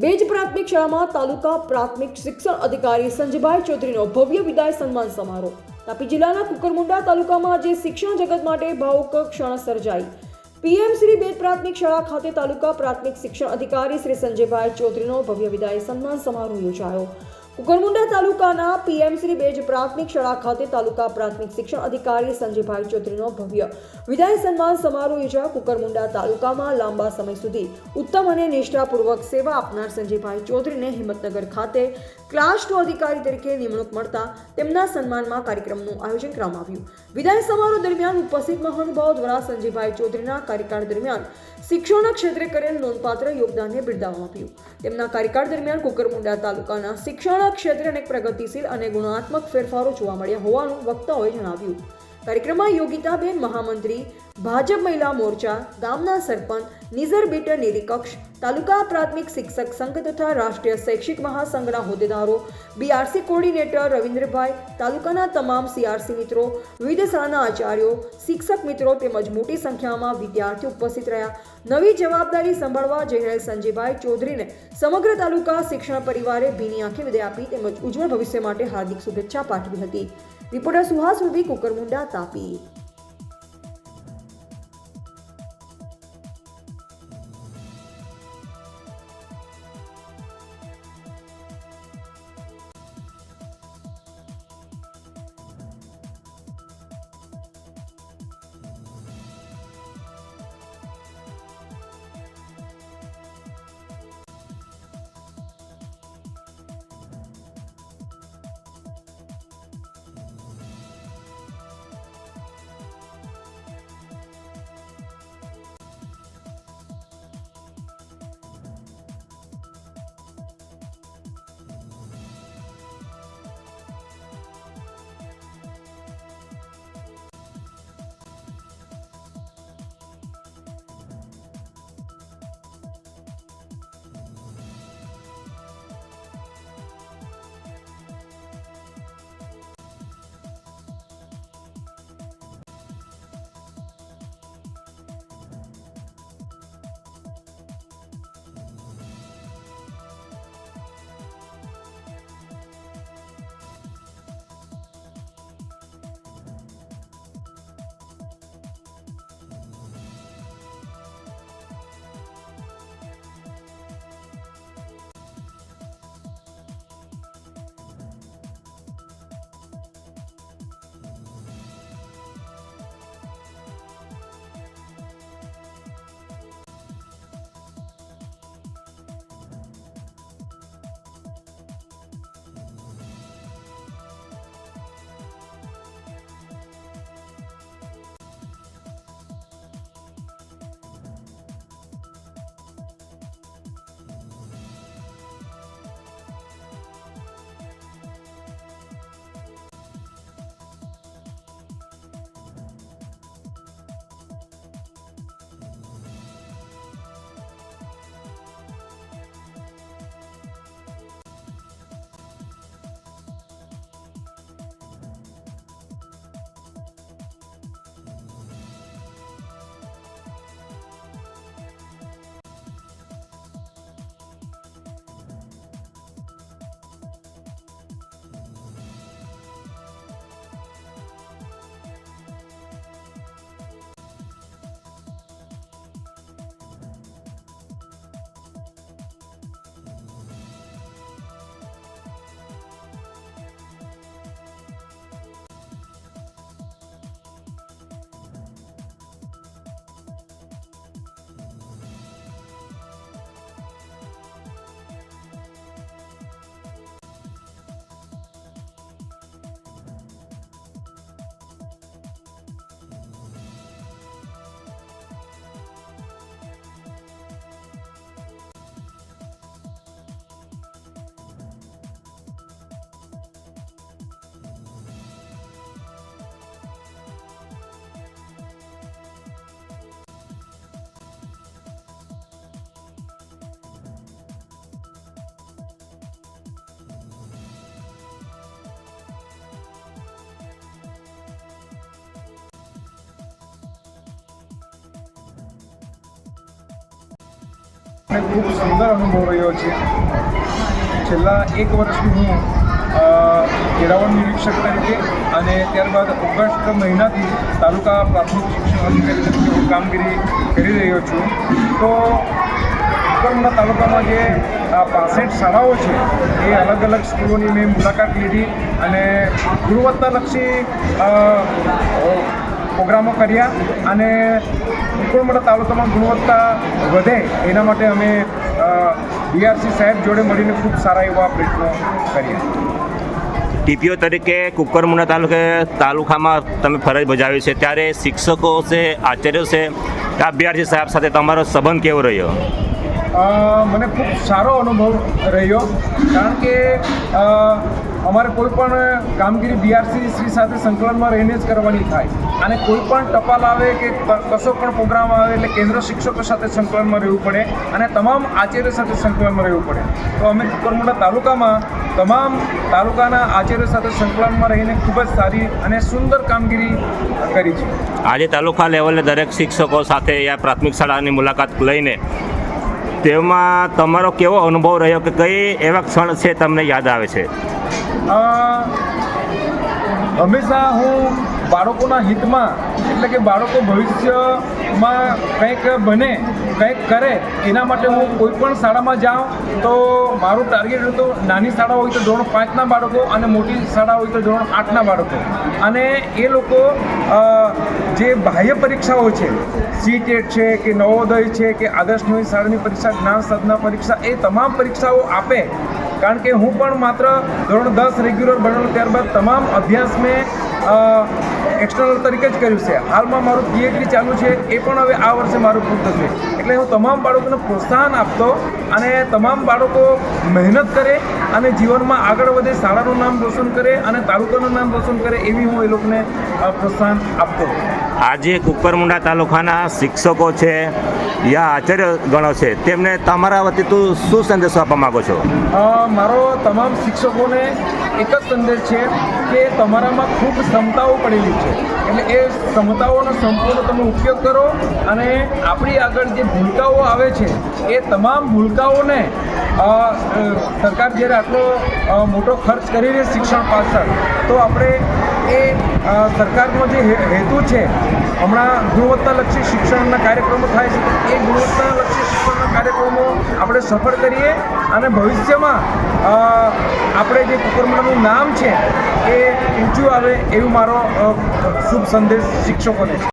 બેજ પ્રાથમિક શાળામાં તાલુકા પ્રાથમિક શિક્ષણ અધિકારી સંજયભાઈ ચૌધરીનો ભવ્ય વિદાય સન્માન સમારોહ. તાપી જિલ્લાના કુકરમુંડા તાલુકામાં આજે શિક્ષણ જગત માટે ભાવુક ક્ષણ સર્જાઈ. પીએમ શ્રી બેજ પ્રાથમિક શાળા ખાતે તાલુકા પ્રાથમિક શિક્ષણ અધિકારી શ્રી સંજયભાઈ ચૌધરીનો ભવ્ય વિદાય સન્માન સમારોહ યોજાયો. કુકરમુંડા તાલુકાના પીએમ શ્રી બેજ પ્રાથમિક શાળા ખાતે તાલુકા પ્રાથમિક શિક્ષણ અધિકારી સંજયભાઈ ચૌધરીનો ભવ્ય વિદાય સન્માન સમારોહ યોજાયો. કુકરમુંડા તાલુકામાં લાંબા સમય સુધી ઉત્તમ અને નિષ્ઠાપૂર્વક સેવા આપનાર સંજયભાઈ ચૌધરીને હિંમતનગર ખાતે ક્લાસ 2 અધિકારી તરીકે નિમણૂક મળતા તેમના સન્માનમાં કાર્યક્રમનું આયોજન કરવામાં આવ્યું. વિદાય સમારોહ દરમિયાન ઉપસ્થિત મહાનુભાવો દ્વારા સંજયભાઈ ચૌધરીના કાર્યકાળ દરમિયાન શિક્ષણના ક્ષેત્રે કરેલ નોંધપાત્ર યોગદાનને બિરદાવવામાં આવ્યું. તેમના કાર્યકાળ દરમિયાન કુકરમુંડા તાલુકાના શિક્ષણ ક્ષેત્રે અનેક પ્રગતિશીલ અને ગુણાત્મક ફેરફારો જોવા મળ્યા હોવાનું વક્તાઓએ જણાવ્યું. કાર્યક્રમમાં યોગિતાબેન મહામંત્રી, ભાજપ મહિલા મોરચા, ગામના સરપંચ, નિઝર બીટર નિરીક્ષક, તાલુકા પ્રાથમિક શિક્ષક સંઘ તથા રાષ્ટ્રીય શૈક્ષિક મહાસંઘના હોદ્દેદારો, બીઆરસી કોર્ડિનેટર રવિન્દ્રભાઈ, તાલુકાના તમામ સીઆરસી મિત્રો, વિવિધ શાળાના આચાર્યો, શિક્ષક મિત્રો તેમજ મોટી સંખ્યામાં વિદ્યાર્થીઓ ઉપસ્થિત રહ્યા. નવી જવાબદારી સંભાળવા જઈ રહેલ સંજયભાઈ ચૌધરીને સમગ્ર તાલુકા શિક્ષણ પરિવારે ભીની આંખે વિદાય આપી તેમજ ઉજ્જવળ ભવિષ્ય માટે હાર્દિક શુભેચ્છા પાઠવી હતી. Reporter Suhas Ruby, Kukarmunda, Tapi. મને ખૂબ સુંદર અનુભવ રહ્યો છે. છેલ્લા 1 વર્ષથી હું કેળવણ નિરીક્ષક તરીકે અને ત્યારબાદ ઓગસ્ટ મહિનાથી તાલુકા પ્રાથમિક શિક્ષણ અધિકારી તરીકે હું કામગીરી કરી રહ્યો છું. તો કુકરમુંડા તાલુકામાં જે 65 શાળાઓ છે એ અલગ અલગ સ્કૂલોની મેં મુલાકાત લીધી અને ગુણવત્તાલક્ષી પ્રોગ્રામો કર્યા અને કુકરમુંડા તાલુકામાં ગુણવત્તા વધે એના માટે અમે બીઆરસી સાહેબ જોડે મળીને ખૂબ સારા એવા પ્રયત્નો કર્યા. ટીપીઓ તરીકે કુકરમુંડા તાલુકામાં તમે ફરજ બજાવી છે, ત્યારે શિક્ષકો છે, આચાર્યો છે, આ બીઆરસી સાહેબ સાથે તમારો સંબંધ કેવો રહ્યો? મને ખૂબ સારો અનુભવ રહ્યો, કારણ કે અમારે કોઈ પણ કામગીરી બીઆરસી શ્રી સાથે સંકલનમાં રહીને જ કરવાની થાય અને કોઈ પણ ટપાલ આવે કે કશો પણ પ્રોગ્રામ આવે એટલે કેન્દ્ર શિક્ષકો સાથે સંકલનમાં રહેવું પડે અને તમામ આચાર્યો સાથે સંકલનમાં રહેવું પડે. તો અમે કુકરમુંડા તાલુકામાં તમામ તાલુકાના આચાર્યો સાથે સંકલનમાં રહીને ખૂબ જ સારી અને સુંદર કામગીરી કરી છે. આજે તાલુકા લેવલે દરેક શિક્ષકો સાથે આ પ્રાથમિક શાળાની મુલાકાત લઈને તેમાં તમારો કેવો અનુભવ રહ્યો કે કઈ એવા ક્ષણ છે તમને યાદ આવે છે? હંમેશા હું બાળકોના હિતમાં, એટલે કે બાળકો ભવિષ્યમાં કંઈક બને, કંઈક કરે એના માટે હું કોઈ પણ શાળામાં જાઉં તો મારું ટાર્ગેટ હતું, નાની શાળા હોય તો ધોરણ 5ના બાળકો અને મોટી શાળા હોય તો ધોરણ 8ના બાળકો. અને એ લોકો જે બાહ્ય પરીક્ષાઓ છે, સીટેટ છે કે નવોદય છે કે આદર્શ નિવાસી શાળાની પરીક્ષા, જ્ઞાન સાધના પરીક્ષા, એ તમામ પરીક્ષાઓ આપે. કારણ કે હું પણ માત્ર ધોરણ 10 રેગ્યુલર ભણેલો, ત્યારબાદ તમામ અભ્યાસ મેં એક્સટર્નલ તરીકે જ કર્યું છે. હાલમાં મારું પીએચડી ચાલુ છે, એ પણ હવે આ વર્ષે મારું પૂરું થશે. એટલે હું તમામ બાળકોને પ્રોત્સાહન આપતો અને તમામ બાળકો મહેનત કરે અને જીવનમાં આગળ વધે, શાળાનું નામ રોશન કરે અને તાલુકાનું નામ રોશન કરે, એવી હું એ લોકોને પ્રોત્સાહન આપતો. આજે કુકરમુંડા તાલુકાના શિક્ષકો છે યા આચાર્ય ગણો છે, તેમને તમારા વતી તું શું સંદેશો આપવા માગો છો? મારો તમામ શિક્ષકોને એક જ સંદેશ છે કે તમારામાં ખૂબ ક્ષમતાઓ પડેલી છે, એટલે એ ક્ષમતાઓનો સંપૂર્ણ તમે ઉપયોગ કરો અને આપણી આગળ જે ભૂલકાઓ આવે છે એ તમામ ભૂલકાઓને સરકાર જ્યારે આટલો મોટો ખર્ચ કરી રહી શિક્ષણ પાછળ, તો આપણે એ સરકારનો જે હેતુ છે, હમણાં ગુણવત્તાલક્ષી શિક્ષણના કાર્યક્રમો થાય છે, એ ગુણવત્તાલક્ષી શિક્ષણના કાર્યક્રમો આપણે સફળ કરીએ અને ભવિષ્યમાં આપણે જે કુકરમુંડાનું નામ છે એ ઊંચું આવે, એવું મારો શુભ સંદેશ શિક્ષકોને છે.